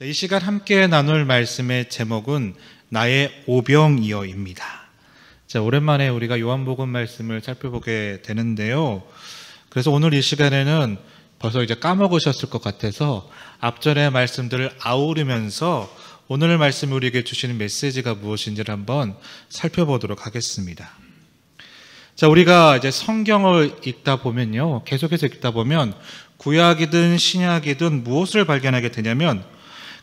이 시간 함께 나눌 말씀의 제목은 나의 오병이어입니다. 자, 오랜만에 우리가 요한복음 말씀을 살펴보게 되는데요. 그래서 오늘 이 시간에는 벌써 이제 까먹으셨을 것 같아서 앞전의 말씀들을 아우르면서 오늘 말씀이 우리에게 주시는 메시지가 무엇인지를 한번 살펴보도록 하겠습니다. 자, 우리가 이제 성경을 읽다 보면요, 계속해서 읽다 보면 구약이든 신약이든 무엇을 발견하게 되냐면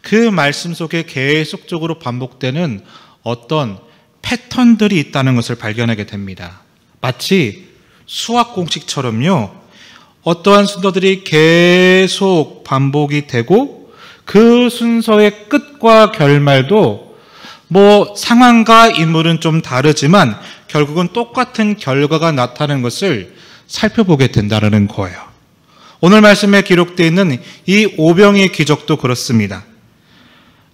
그 말씀 속에 계속적으로 반복되는 어떤 패턴들이 있다는 것을 발견하게 됩니다. 마치 수학 공식처럼요, 어떠한 순서들이 계속 반복이 되고 그 순서의 끝과 결말도 뭐 상황과 인물은 좀 다르지만 결국은 똑같은 결과가 나타나는 것을 살펴보게 된다는 거예요. 오늘 말씀에 기록되어 있는 이 오병이의 기적도 그렇습니다.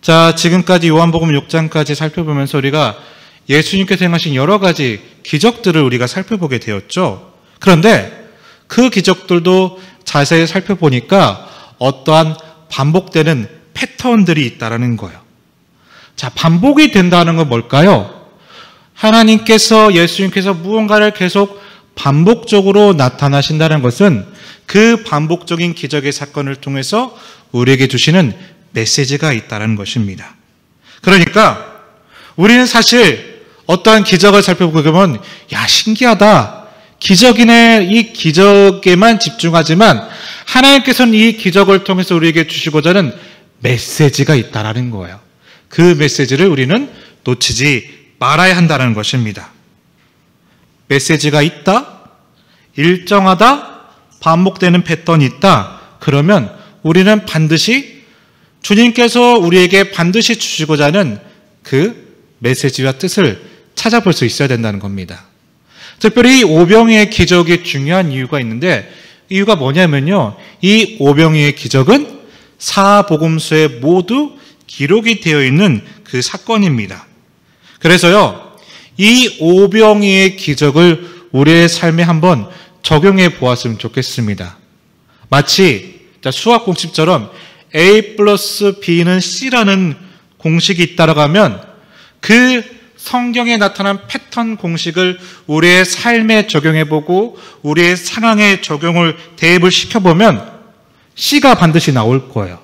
자, 지금까지 요한복음 6장까지 살펴보면서 우리가 예수님께서 행하신 여러 가지 기적들을 우리가 살펴보게 되었죠. 그런데 그 기적들도 자세히 살펴보니까 어떠한 반복되는 패턴들이 있다는 거예요. 자, 반복이 된다는 건 뭘까요? 하나님께서, 예수님께서 무언가를 계속 반복적으로 나타나신다는 것은 그 반복적인 기적의 사건을 통해서 우리에게 주시는 메시지가 있다는 것입니다. 그러니까 우리는 사실 어떠한 기적을 살펴보게 되면 야, 신기하다, 기적이네, 이 기적에만 집중하지만 하나님께서는 이 기적을 통해서 우리에게 주시고자 하는 메시지가 있다는 거예요. 그 메시지를 우리는 놓치지 말아야 한다는 것입니다. 메시지가 있다, 일정하다, 반복되는 패턴이 있다, 그러면 우리는 반드시 주님께서 우리에게 반드시 주시고자 하는 그 메시지와 뜻을 찾아볼 수 있어야 된다는 겁니다. 특별히 오병이의 기적이 중요한 이유가 있는데, 이유가 뭐냐면요, 이 오병이의 기적은 사복음서에 모두 기록이 되어 있는 그 사건입니다. 그래서요, 이 오병이의 기적을 우리의 삶에 한번 적용해 보았으면 좋겠습니다. 마치 수학 공식처럼 A 플러스 B는 C라는 공식이 있다고 하면 그 성경에 나타난 패턴 공식을 우리의 삶에 적용해보고 우리의 상황에 적용을 대입을 시켜보면 C가 반드시 나올 거예요.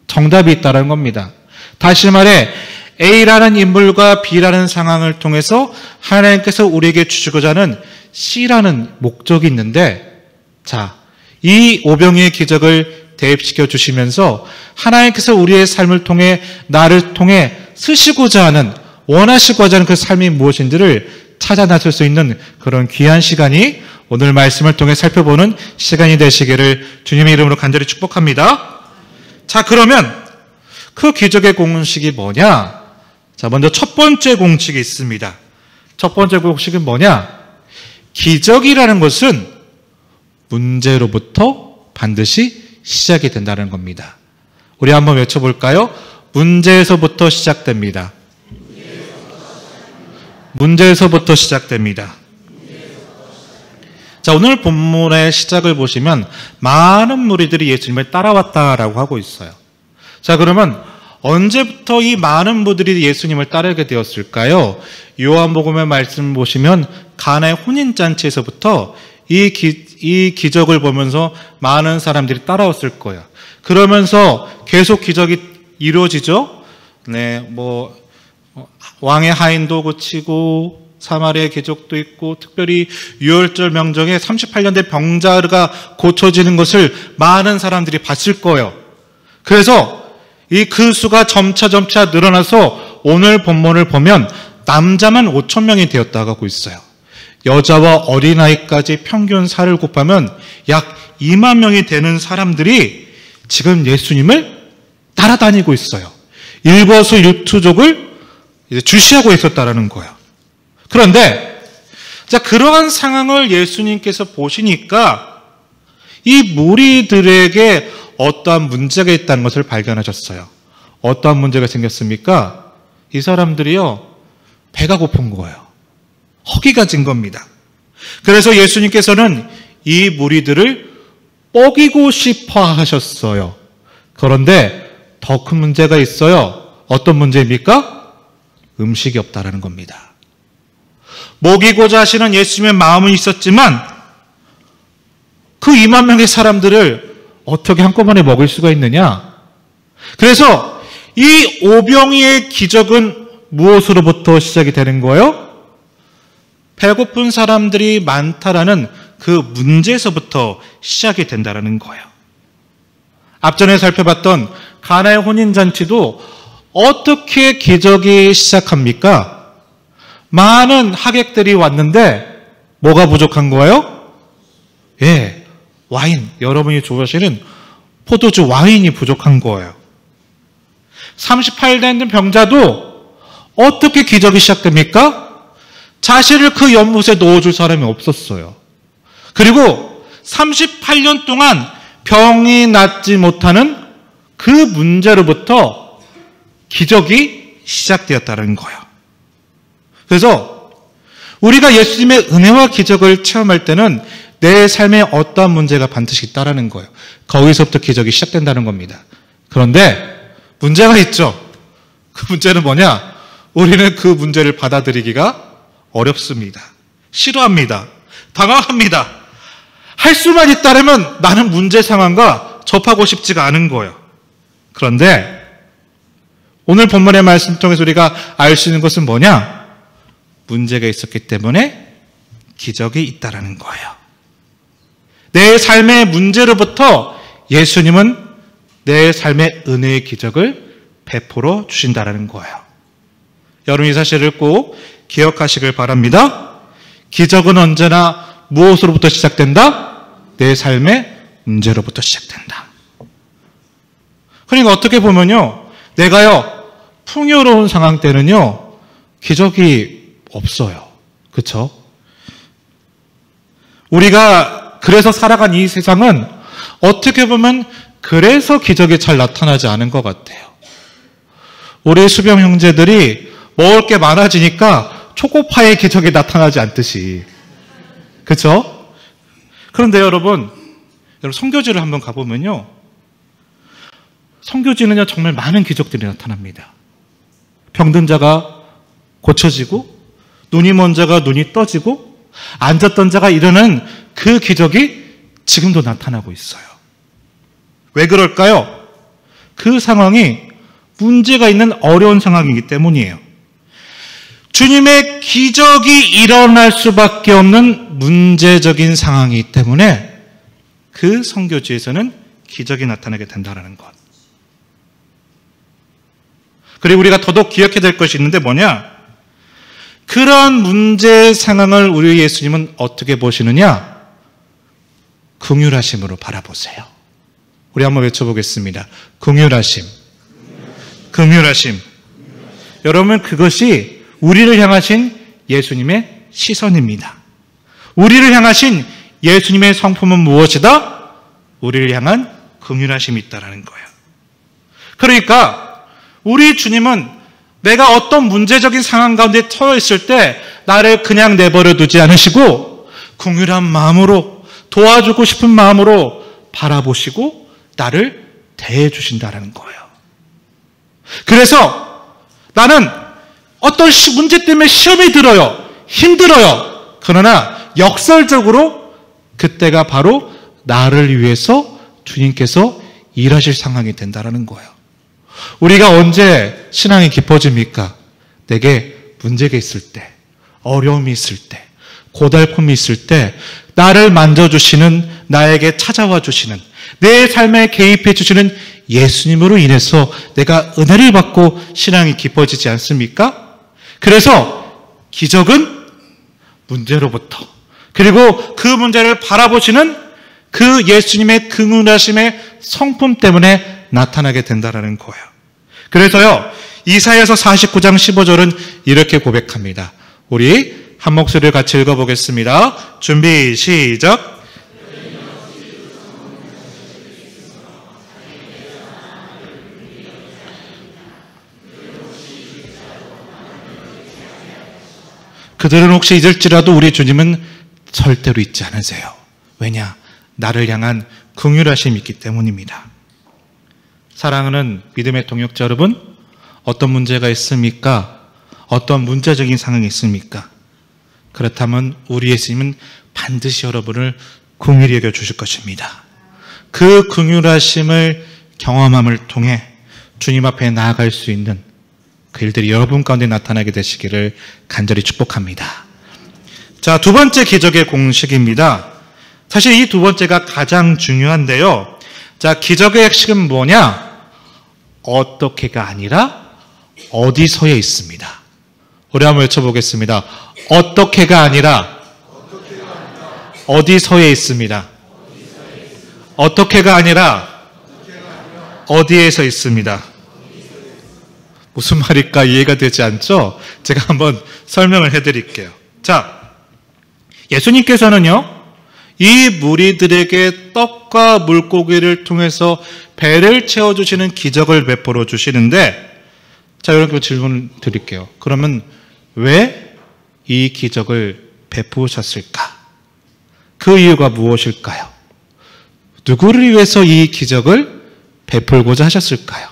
정답이 있다는 겁니다. 다시 말해 A라는 인물과 B라는 상황을 통해서 하나님께서 우리에게 주시고자 하는 C라는 목적이 있는데, 자, 이 오병이의 기적을 대입시켜 주시면서 하나님께서 우리의 삶을 통해, 나를 통해 쓰시고자 하는, 원하시고자 하는 그 삶이 무엇인지를 찾아 나설 수 있는 그런 귀한 시간이 오늘 말씀을 통해 살펴보는 시간이 되시기를 주님의 이름으로 간절히 축복합니다. 자, 그러면 그 기적의 공식이 뭐냐? 자, 먼저 첫 번째 공식이 있습니다. 첫 번째 공식은 뭐냐? 기적이라는 것은 문제로부터 반드시 시작이 된다는 겁니다. 우리 한번 외쳐볼까요? 문제에서부터 시작됩니다. 문제에서부터 시작됩니다. 자, 오늘 본문의 시작을 보시면 많은 무리들이 예수님을 따라왔다라고 하고 있어요. 자, 그러면 언제부터 이 많은 무리들이 예수님을 따르게 되었을까요? 요한복음의 말씀 보시면 가나의 혼인잔치에서부터 이 기적을 보면서 많은 사람들이 따라왔을 거예요. 그러면서 계속 기적이 이루어지죠. 네, 왕의 하인도 고치고 사마리아의 기적도 있고, 특별히 유월절 명절에 38년 된 병자가 고쳐지는 것을 많은 사람들이 봤을 거예요. 그래서 그 수가 점차 늘어나서 오늘 본문을 보면 남자만 5,000명이 되었다고 하고 있어요. 여자와 어린아이까지 평균 살을 곱하면 약 2만 명이 되는 사람들이 지금 예수님을 따라다니고 있어요. 일거수일투족을 주시하고 있었다라는 거예요. 그런데 자, 그러한 상황을 예수님께서 보시니까 이 무리들에게 어떠한 문제가 있다는 것을 발견하셨어요. 어떠한 문제가 생겼습니까? 이 사람들이요, 배가 고픈 거예요. 허기가 진 겁니다. 그래서 예수님께서는 이 무리들을 뻐기고 싶어 하셨어요. 그런데 더 큰 문제가 있어요. 어떤 문제입니까? 음식이 없다라는 겁니다. 먹이고자 하시는 예수님의 마음은 있었지만 그 2만 명의 사람들을 어떻게 한꺼번에 먹을 수가 있느냐? 그래서 이 오병이의 기적은 무엇으로부터 시작이 되는 거예요? 배고픈 사람들이 많다라는 그 문제에서부터 시작이 된다라는 거예요. 앞전에 살펴봤던 가나의 혼인잔치도 어떻게 기적이 시작합니까? 많은 하객들이 왔는데 뭐가 부족한 거예요? 예, 와인. 여러분이 좋아하시는 포도주 와인이 부족한 거예요. 38년 된 병자도 어떻게 기적이 시작됩니까? 자신을 그 연못에 넣어줄 사람이 없었어요. 그리고 38년 동안 병이 낫지 못하는 그 문제로부터 기적이 시작되었다는 거예요. 그래서 우리가 예수님의 은혜와 기적을 체험할 때는 내 삶에 어떠한 문제가 반드시 있다라는 거예요. 거기서부터 기적이 시작된다는 겁니다. 그런데 문제가 있죠. 그 문제는 뭐냐? 우리는 그 문제를 받아들이기가 어렵습니다. 싫어합니다. 당황합니다. 할 수만 있다면 나는 문제 상황과 접하고 싶지가 않은 거예요. 그런데 오늘 본문의 말씀 통해서 우리가 알 수 있는 것은 뭐냐? 문제가 있었기 때문에 기적이 있다라는 거예요. 내 삶의 문제로부터 예수님은 내 삶의 은혜의 기적을 베풀어 주신다라는 거예요. 여러분 이 사실을 꼭 기억하시길 바랍니다. 기적은 언제나 무엇으로부터 시작된다? 내 삶의 문제로부터 시작된다. 그러니까 어떻게 보면요, 내가요 풍요로운 상황 때는요 기적이 없어요. 그렇죠? 우리가 그래서 살아간 이 세상은 어떻게 보면 그래서 기적이 잘 나타나지 않은 것 같아요. 우리 수병 형제들이 먹을 게 많아지니까 초코파이의 기적이 나타나지 않듯이. 그렇죠? 그런데 여러분 선교지를 한번 가보면요, 선교지는요 정말 많은 기적들이 나타납니다. 병든 자가 고쳐지고, 눈이 먼 자가 눈이 떠지고, 앉았던 자가 일어나는 그 기적이 지금도 나타나고 있어요. 왜 그럴까요? 그 상황이 문제가 있는 어려운 상황이기 때문이에요. 주님의 기적이 일어날 수밖에 없는 문제적인 상황이기 때문에 그 선교지에서는 기적이 나타나게 된다는 것. 그리고 우리가 더더욱 기억해야 될 것이 있는데 뭐냐? 그런 문제 상황을 우리 예수님은 어떻게 보시느냐? 긍휼하심으로 바라보세요. 우리 한번 외쳐보겠습니다. 긍휼하심. 긍휼하심. 여러분 그것이 우리를 향하신 예수님의 시선입니다. 우리를 향하신 예수님의 성품은 무엇이다? 우리를 향한 긍휼하심이 있다는 거예요. 그러니까 우리 주님은 내가 어떤 문제적인 상황 가운데 처해 있을 때 나를 그냥 내버려 두지 않으시고 긍휼한 마음으로, 도와주고 싶은 마음으로 바라보시고 나를 대해 주신다는 거예요. 그래서 나는 어떤 문제 때문에 시험이 들어요. 힘들어요. 그러나 역설적으로 그때가 바로 나를 위해서 주님께서 일하실 상황이 된다는 거예요. 우리가 언제 신앙이 깊어집니까? 내게 문제가 있을 때, 어려움이 있을 때, 고달픔이 있을 때 나를 만져주시는, 나에게 찾아와 주시는, 내 삶에 개입해 주시는 예수님으로 인해서 내가 은혜를 받고 신앙이 깊어지지 않습니까? 그래서 기적은 문제로부터, 그리고 그 문제를 바라보시는 그 예수님의 긍휼하심의 성품 때문에 나타나게 된다는 거예요. 그래서요 이사야서 49장 15절은 이렇게 고백합니다. 우리 한 목소리를 같이 읽어보겠습니다. 준비 시작. 그들은 혹시 잊을지라도 우리 주님은 절대로 잊지 않으세요. 왜냐? 나를 향한 긍휼하심이 있기 때문입니다. 사랑하는 믿음의 동역자 여러분, 어떤 문제가 있습니까? 어떤 문제적인 상황이 있습니까? 그렇다면 우리 예수님은 반드시 여러분을 긍휼히 여겨 주실 것입니다. 그 긍휼하심을 경험함을 통해 주님 앞에 나아갈 수 있는 그 일들이 여러분 가운데 나타나게 되시기를 간절히 축복합니다. 자, 두 번째 기적의 공식입니다. 사실 이 두 번째가 가장 중요한데요. 자, 기적의 핵심은 뭐냐? 어떻게가 아니라 어디서에 있습니다. 우리 한번 외쳐보겠습니다. 어떻게가 아니라 어디서에 있습니다. 어떻게가 아니라 어디에서 있습니다. 무슨 말일까 이해가 되지 않죠? 제가 한번 설명을 해드릴게요. 자, 예수님께서는요, 이 무리들에게 떡과 물고기를 통해서 배를 채워주시는 기적을 베풀어 주시는데, 자, 여러분 질문을 드릴게요. 그러면 왜 이 기적을 베푸셨을까? 그 이유가 무엇일까요? 누구를 위해서 이 기적을 베풀고자 하셨을까요?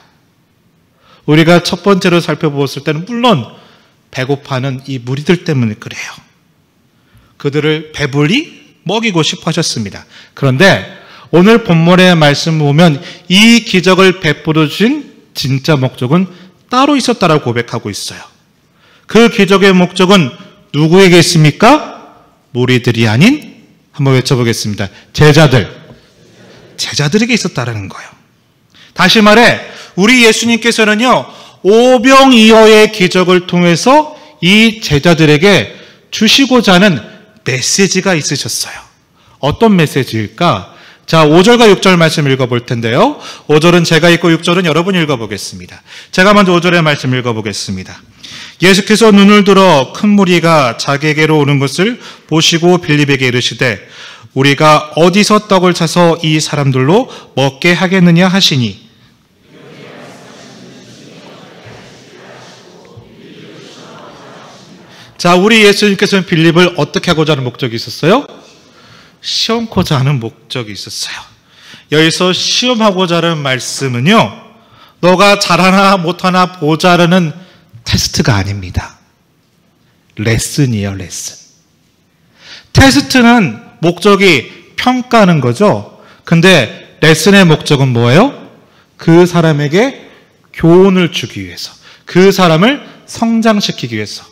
우리가 첫 번째로 살펴보았을 때는 물론 배고파하는 이 무리들 때문에 그래요. 그들을 배불리 먹이고 싶어 하셨습니다. 그런데 오늘 본문의 말씀을 보면 이 기적을 베풀어 주신 진짜 목적은 따로 있었다라고 고백하고 있어요. 그 기적의 목적은 누구에게 있습니까? 무리들이 아닌, 한번 외쳐보겠습니다. 제자들에게 있었다라는 거예요. 다시 말해 우리 예수님께서는요, 오병이어의 기적을 통해서 이 제자들에게 주시고자 하는 메시지가 있으셨어요. 어떤 메시지일까? 자, 5절과 6절 말씀 읽어볼 텐데요. 5절은 제가 읽고 6절은 여러분이 읽어보겠습니다. 제가 먼저 5절의 말씀 읽어보겠습니다. 예수께서 눈을 들어 큰 무리가 자기에게로 오는 것을 보시고 빌립에게 이르시되 우리가 어디서 떡을 사서 이 사람들로 먹게 하겠느냐 하시니, 자, 우리 예수님께서는 빌립을 어떻게 하고자 하는 목적이 있었어요? 시험코자 하는 목적이 있었어요. 여기서 시험하고자 하는 말씀은요, 너가 잘하나 못하나 보자라는 테스트가 아닙니다. 레슨이에요, 레슨. 테스트는 목적이 평가하는 거죠. 근데 레슨의 목적은 뭐예요? 그 사람에게 교훈을 주기 위해서, 그 사람을 성장시키기 위해서.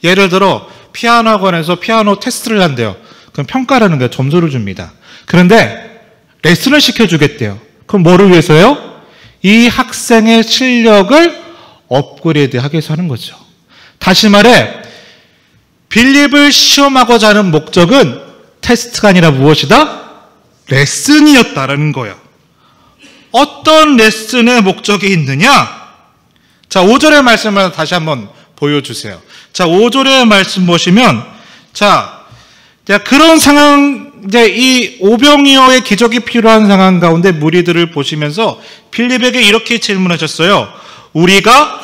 예를 들어 피아노 학원에서 피아노 테스트를 한대요. 그럼 평가라는 거예요. 점수를 줍니다. 그런데 레슨을 시켜주겠대요. 그럼 뭐를 위해서요? 이 학생의 실력을 업그레이드하기 위해서 하는 거죠. 다시 말해 빌립을 시험하고자 하는 목적은 테스트가 아니라 무엇이다? 레슨이었다라는 거예요. 어떤 레슨의 목적이 있느냐? 자, 5절의 말씀을 다시 한번 보여주세요. 자, 5절의 말씀 보시면, 자, 그런 상황, 이제 이 오병이어의 기적이 필요한 상황 가운데 무리들을 보시면서 빌립에게 이렇게 질문하셨어요. 우리가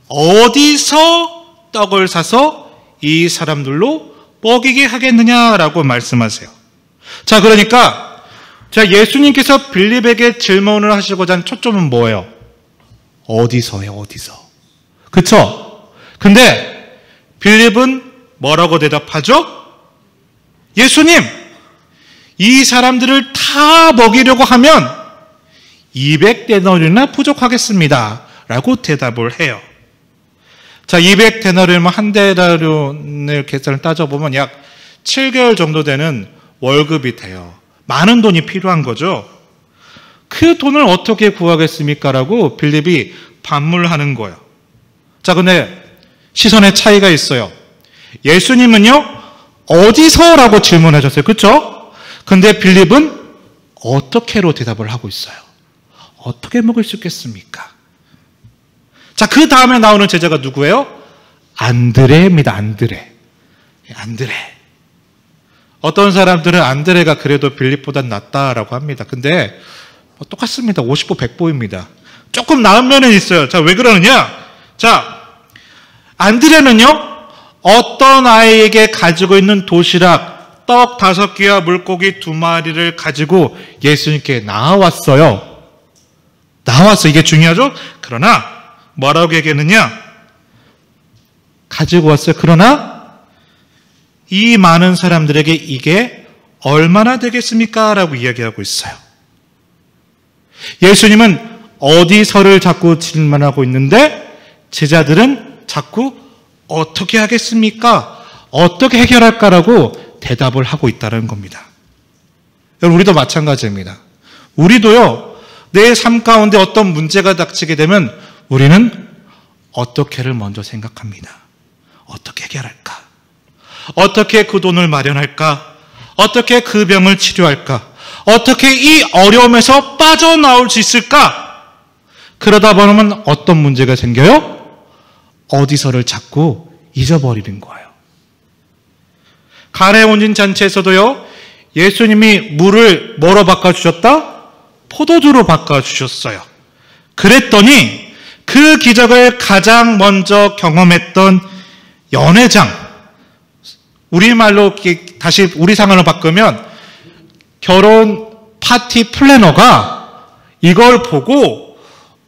어디서 떡을 사서 이 사람들로 먹이게 하겠느냐라고 말씀하세요. 자, 그러니까, 자, 예수님께서 빌립에게 질문을 하시고자 한 초점은 뭐예요? 어디서예요, 어디서? 그쵸? 근데 빌립은 뭐라고 대답하죠? 예수님, 이 사람들을 다 먹이려고 하면 200데나리온이나 부족하겠습니다 라고 대답을 해요. 자, 200데나리온이면 한 데나리온의 계산을 따져보면 약 7개월 정도 되는 월급이 돼요. 많은 돈이 필요한 거죠. 그 돈을 어떻게 구하겠습니까? 라고 빌립이 반문하는 거예요. 자, 근데 시선의 차이가 있어요. 예수님은요, 어디서? 라고 질문하셨어요. 그렇죠? 근데 빌립은 어떻게로 대답을 하고 있어요. 어떻게 먹을 수 있겠습니까? 자, 그 다음에 나오는 제자가 누구예요? 안드레입니다. 안드레. 어떤 사람들은 안드레가 그래도 빌립보단 낫다라고 합니다. 근데 똑같습니다. 50보 100보입니다. 조금 나은 면은 있어요. 자, 왜 그러느냐? 자, 안드레는요, 어떤 아이에게 가지고 있는 도시락, 떡 5개와 물고기 2마리를 가지고 예수님께 나와왔어요. 나왔어. 이게 중요하죠? 그러나 뭐라고 얘기했느냐? 가지고 왔어요. 그러나 이 많은 사람들에게 이게 얼마나 되겠습니까? 라고 이야기하고 있어요. 예수님은 어디서를 자꾸 질문하고 있는데 제자들은 자꾸 어떻게 하겠습니까? 어떻게 해결할까라고 대답을 하고 있다는 겁니다. 여러분, 우리도 마찬가지입니다. 우리도요, 내 삶 가운데 어떤 문제가 닥치게 되면 우리는 어떻게를 먼저 생각합니다. 어떻게 해결할까? 어떻게 그 돈을 마련할까? 어떻게 그 병을 치료할까? 어떻게 이 어려움에서 빠져나올 수 있을까? 그러다 보면 어떤 문제가 생겨요? 어디서를 자꾸 잊어버리는 거예요. 가나의 혼인 잔치에서도요, 예수님이 물을 뭐로 바꿔주셨다? 포도주로 바꿔주셨어요. 그랬더니 그 기적을 가장 먼저 경험했던 연회장, 우리말로 다시 우리 상황을 바꾸면 결혼 파티 플래너가 이걸 보고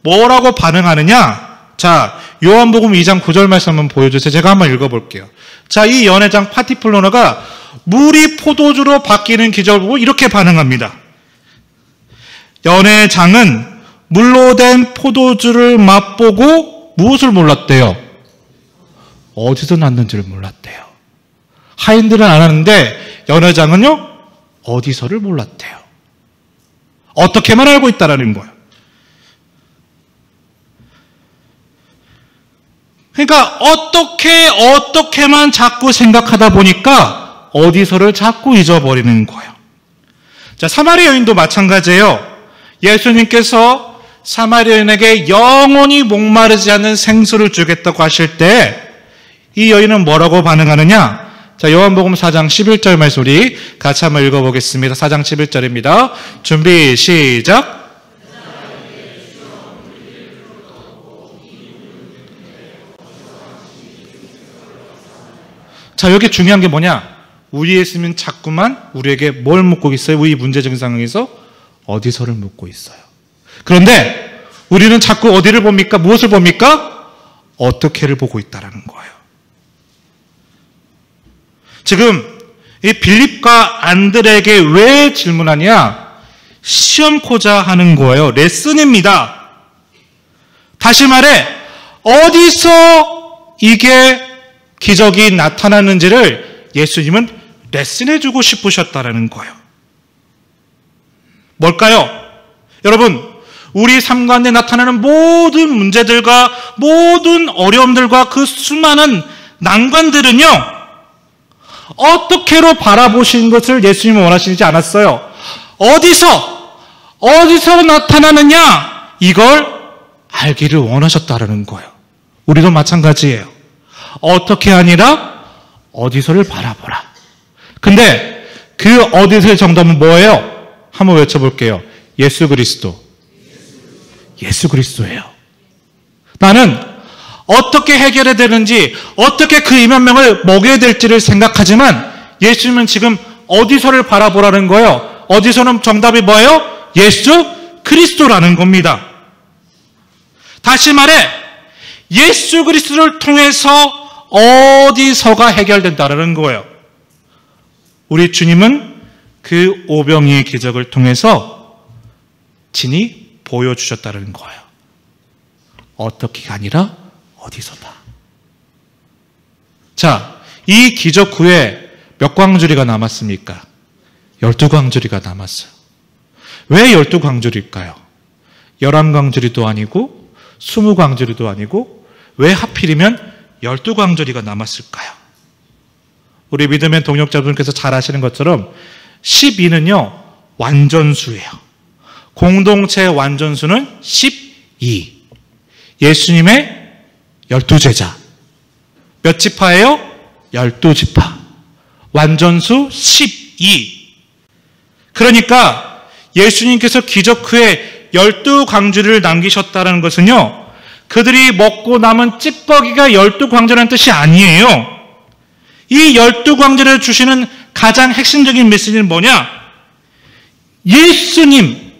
뭐라고 반응하느냐? 자, 요한복음 2장 9절 말씀 한번 보여주세요. 제가 한번 읽어볼게요. 자, 이 연회장 파티 플래너가 물이 포도주로 바뀌는 기적을 보고 이렇게 반응합니다. 연회장은 물로 된 포도주를 맛보고 무엇을 몰랐대요? 어디서 났는지를 몰랐대요. 하인들은 알았는데 연회장은요, 어디서를 몰랐대요. 어떻게만 알고 있다라는 거예요. 그러니까 어떻게만 자꾸 생각하다 보니까 어디서를 자꾸 잊어버리는 거예요. 자, 사마리아 여인도 마찬가지예요. 예수님께서 사마리아 여인에게 영원히 목마르지 않는 생수를 주겠다고 하실 때 이 여인은 뭐라고 반응하느냐? 자, 요한복음 4장 11절 말씀 우리 같이 한번 읽어보겠습니다. 4장 11절입니다. 준비, 시작. 자, 여기 중요한 게 뭐냐? 우리 예수님은 자꾸만 우리에게 뭘 묻고 있어요? 우리 문제적인 상황에서 어디서를 묻고 있어요. 그런데 우리는 자꾸 어디를 봅니까? 무엇을 봅니까? 어떻게를 보고 있다라는 거예요. 지금 이 빌립과 안드레에게 왜 질문하냐? 시험코자 하는 거예요. 레슨입니다. 다시 말해, 어디서 이게 기적이 나타나는지를 예수님은 레슨해주고 싶으셨다라는 거예요. 뭘까요? 여러분, 우리 삶 가운데 나타나는 모든 문제들과 모든 어려움들과 그 수많은 난관들은요, 어떻게로 바라보시는 것을 예수님은 원하시지 않았어요. 어디서 나타나느냐? 이걸 알기를 원하셨다라는 거예요. 우리도 마찬가지예요. 어떻게 아니라 어디서를 바라보라. 근데 그 어디서의 정답은 뭐예요? 한번 외쳐볼게요. 예수 그리스도. 예수 그리스도예요. 나는 어떻게 해결해야 되는지, 어떻게 그 2만 명을 먹여야 될지를 생각하지만 예수님은 지금 어디서를 바라보라는 거예요? 어디서는 정답이 뭐예요? 예수 그리스도라는 겁니다. 다시 말해, 예수 그리스도를 통해서 어디서가 해결된다는 거예요. 우리 주님은 그 오병이의 기적을 통해서 친히 보여주셨다는 거예요. 어떻게가 아니라 어디서다. 자, 이 기적 후에 몇 광주리가 남았습니까? 12광주리가 남았어요. 왜 12광주리일까요? 11광주리도 아니고 20광주리도 아니고 왜 하필이면 12광주리가 남았을까요? 우리 믿음의 동역자분께서 잘 아시는 것처럼 12는요, 완전수예요. 공동체 완전수는 12. 예수님의 12제자. 몇 지파예요? 12지파. 완전수 12. 그러니까 예수님께서 기적 후에 12광주리를 남기셨다는 것은요, 그들이 먹고 남은 찌꺼기가 12광주라는 뜻이 아니에요. 이 12광주리를 주시는 가장 핵심적인 메시지는 뭐냐? 예수님,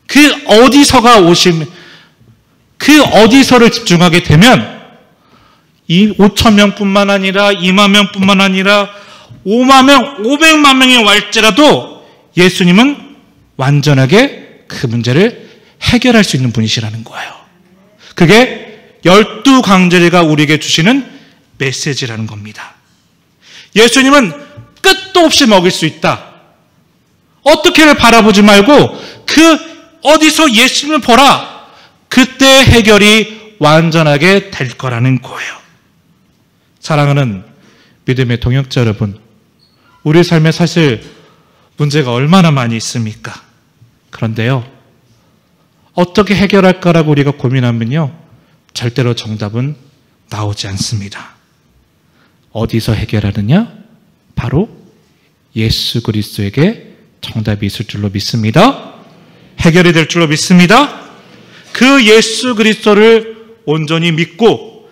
그 어디서가 오심, 그 어디서를 집중하게 되면 이 5천 명뿐만 아니라 2만 명뿐만 아니라 5만 명, 500만 명이 wal지라도 예수님은 완전하게 그 문제를 해결할 수 있는 분이시라는 거예요. 그게 12강제리가 우리에게 주시는 메시지라는 겁니다. 예수님은 끝도 없이 먹일 수 있다. 어떻게를 바라보지 말고 그 어디서 예수님을 보라. 그때 해결이 완전하게 될 거라는 거예요. 사랑하는 믿음의 동역자 여러분, 우리 삶에 사실 문제가 얼마나 많이 있습니까? 그런데요, 어떻게 해결할까라고 우리가 고민하면요, 절대로 정답은 나오지 않습니다. 어디서 해결하느냐? 바로 예수 그리스도에게 정답이 있을 줄로 믿습니다. 해결이 될 줄로 믿습니다. 그 예수 그리스도를 온전히 믿고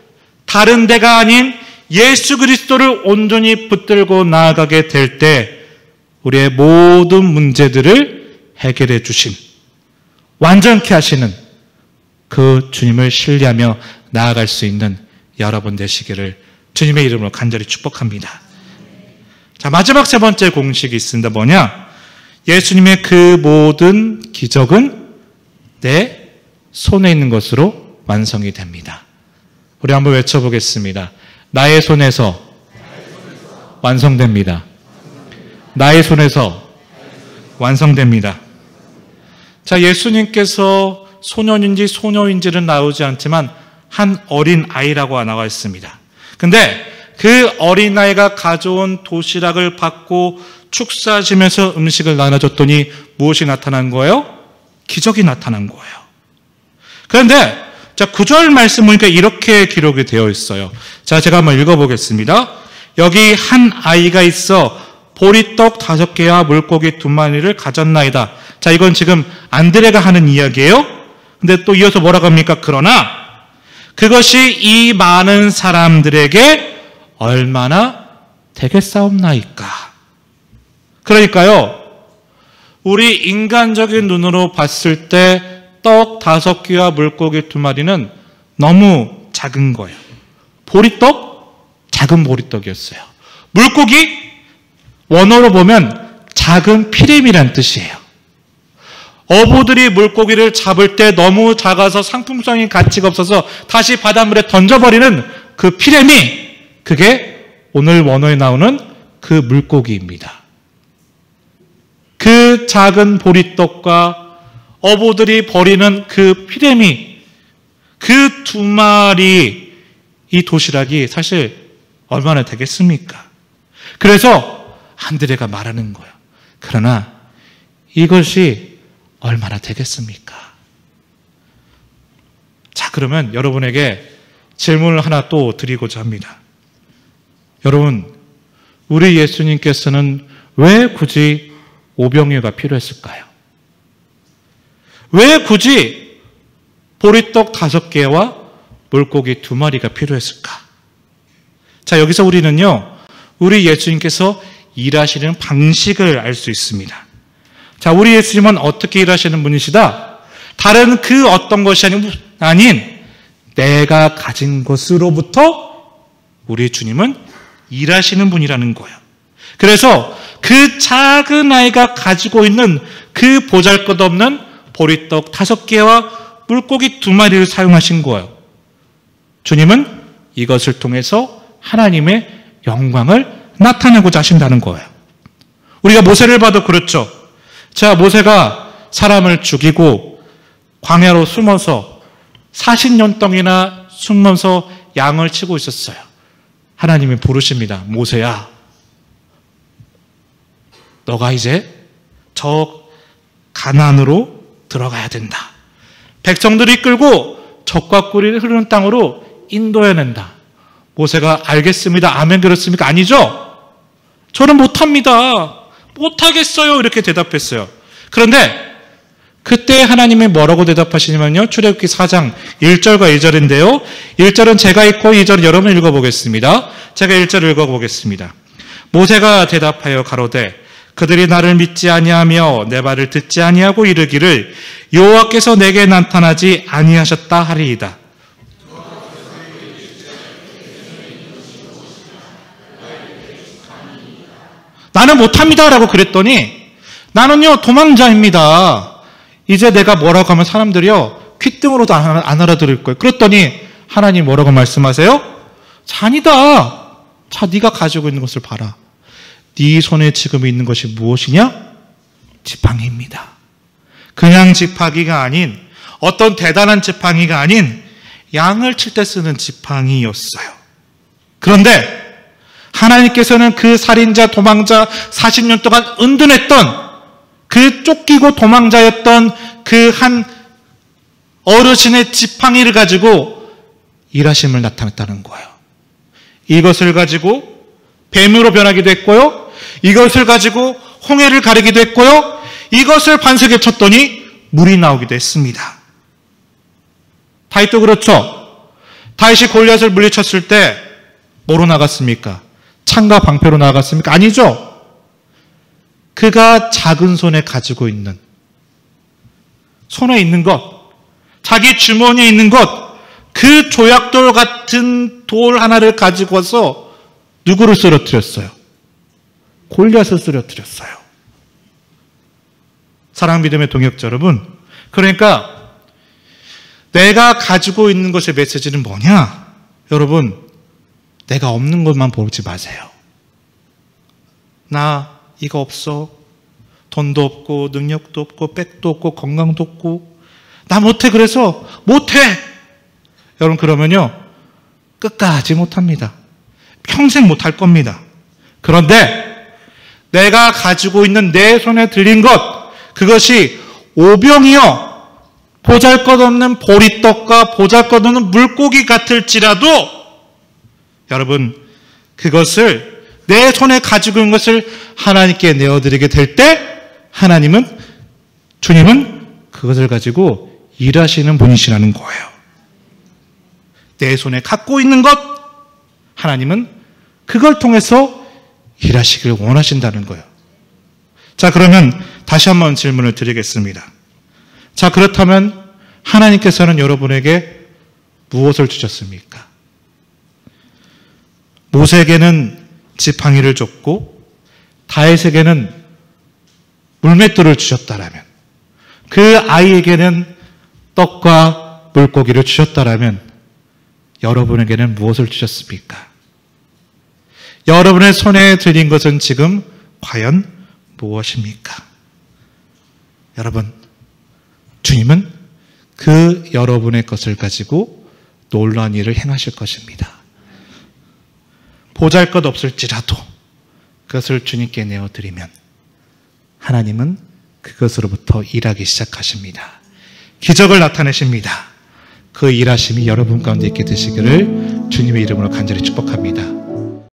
다른 데가 아닌 예수 그리스도를 온전히 붙들고 나아가게 될 때 우리의 모든 문제들을 해결해 주신, 완전케 하시는 그 주님을 신뢰하며 나아갈 수 있는 여러분 되시기를 주님의 이름으로 간절히 축복합니다. 자, 마지막 세 번째 공식이 있습니다. 뭐냐? 예수님의 그 모든 기적은 내 손에 있는 것으로 완성이 됩니다. 우리 한번 외쳐보겠습니다. 나의 손에서 완성됩니다. 나의 손에서 완성됩니다. 자, 예수님께서 소년인지 소녀인지는 나오지 않지만 한 어린 아이라고 나와 있습니다. 근데 그 어린아이가 가져온 도시락을 받고 축사하시면서 음식을 나눠줬더니 무엇이 나타난 거예요? 기적이 나타난 거예요. 그런데 자, 9절 말씀 보니까 이렇게 기록이 되어 있어요. 자, 제가 한번 읽어보겠습니다. 여기 한 아이가 있어 보리떡 5개와 물고기 2마리를 가졌나이다. 자, 이건 지금 안드레가 하는 이야기예요. 근데 또 이어서 뭐라고 합니까? 그러나 그것이 이 많은 사람들에게 얼마나 되겠사옵나이까. 그러니까요, 우리 인간적인 눈으로 봤을 때 떡 5개와 물고기 2마리는 너무 작은 거예요. 보리떡? 작은 보리떡이었어요. 물고기? 원어로 보면 작은 피레미란 뜻이에요. 어부들이 물고기를 잡을 때 너무 작아서 상품성이 가치가 없어서 다시 바닷물에 던져버리는 그 피레미, 그게 오늘 원어에 나오는 그 물고기입니다. 그 작은 보리떡과 어부들이 버리는 그 피레미, 그 2마리 이 도시락이 사실 얼마나 되겠습니까? 그래서 안드레가 말하는 거예요. 그러나 이것이 얼마나 되겠습니까? 자, 그러면 여러분에게 질문을 하나 또 드리고자 합니다. 여러분, 우리 예수님께서는 왜 굳이 오병이어가 필요했을까요? 왜 굳이 보리떡 5개와 물고기 2마리가 필요했을까? 자, 여기서 우리는요, 우리 예수님께서 일하시는 방식을 알 수 있습니다. 자, 우리 예수님은 어떻게 일하시는 분이시다? 다른 그 어떤 것이 아닌 내가 가진 것으로부터 우리 주님은 일하시는 분이라는 거예요. 그래서 그 작은 아이가 가지고 있는 그 보잘것없는 보리떡 5개와 물고기 2마리를 사용하신 거예요. 주님은 이것을 통해서 하나님의 영광을 나타내고자 하신다는 거예요. 우리가 모세를 봐도 그렇죠. 자, 모세가 사람을 죽이고 광야로 숨어서 40년 동안이나 숨어서 양을 치고 있었어요. 하나님이 부르십니다. 모세야, 너가 이제 저 가나안으로 들어가야 된다. 백성들이 이끌고 적과 꿀이 흐르는 땅으로 인도해야 된다. 모세가 알겠습니다. 아멘, 그렇습니까? 아니죠? 저는 못합니다. 못하겠어요. 이렇게 대답했어요. 그런데 그때 하나님이 뭐라고 대답하시냐면요, 출애굽기 4장 1절과 2절인데요. 1절은 제가 읽고 2절은 여러분 읽어보겠습니다. 제가 1절을 읽어보겠습니다. 모세가 대답하여 가로되 그들이 나를 믿지 아니하며 내 말을 듣지 아니하고 이르기를 여호와께서 내게 나타나지 아니하셨다 하리이다. 나는 못합니다 라고 그랬더니 나는요 도망자입니다. 이제 내가 뭐라고 하면 사람들이요 귓등으로도 안 알아들을 거예요. 그랬더니 하나님 뭐라고 말씀하세요? 잔이다. 자, 네가 가지고 있는 것을 봐라. 네 손에 지금 있는 것이 무엇이냐? 지팡이입니다. 그냥 지팡이가 아닌 어떤 대단한 지팡이가 아닌 양을 칠 때 쓰는 지팡이였어요. 그런데 하나님께서는 그 살인자, 도망자 40년 동안 은둔했던 그 쫓기고 도망자였던 그 한 어르신의 지팡이를 가지고 일하심을 나타냈다는 거예요. 이것을 가지고 뱀으로 변하기도 했고요. 이것을 가지고 홍해를 가르기도 했고요. 이것을 반석에 쳤더니 물이 나오기도 했습니다. 다윗도 그렇죠. 다윗이 골리앗을 물리쳤을 때 뭐로 나갔습니까? 창과 방패로 나갔습니까? 아니죠. 그가 작은 손에 가지고 있는 손에 있는 것, 자기 주머니에 있는 것, 그 조약돌 같은 돌 하나를 가지고 와서 누구를 쓰러뜨렸어요? 골리앗을 쓰러뜨렸어요. 사랑 믿음의 동역자 여러분, 그러니까 내가 가지고 있는 것의 메시지는 뭐냐? 여러분, 내가 없는 것만 보지 마세요. 나 이거 없어. 돈도 없고 능력도 없고 백도 없고 건강도 없고 나 못해. 그래서 못해. 여러분 그러면요 끝까지 못합니다. 평생 못할 겁니다. 그런데 내가 가지고 있는 내 손에 들린 것, 그것이 오병이요 보잘것없는 보리떡과 보잘것없는 물고기 같을지라도 여러분 그것을 내 손에 가지고 있는 것을 하나님께 내어드리게 될 때 하나님은, 주님은 그것을 가지고 일하시는 분이시라는 거예요. 내 손에 갖고 있는 것, 하나님은 그걸 통해서 일하시길 원하신다는 거예요. 자, 그러면 다시 한번 질문을 드리겠습니다. 자, 그렇다면 하나님께서는 여러분에게 무엇을 주셨습니까? 모세에게는 지팡이를 줬고 다윗에게는 물맷돌을 주셨다라면, 그 아이에게는 떡과 물고기를 주셨다라면 여러분에게는 무엇을 주셨습니까? 여러분의 손에 들린 것은 지금 과연 무엇입니까? 여러분, 주님은 그 여러분의 것을 가지고 놀라운 일을 행하실 것입니다. 보잘것 없을지라도 그것을 주님께 내어드리면 하나님은 그것으로부터 일하기 시작하십니다. 기적을 나타내십니다. 그 일하심이 여러분 가운데 있게 되시기를 주님의 이름으로 간절히 축복합니다.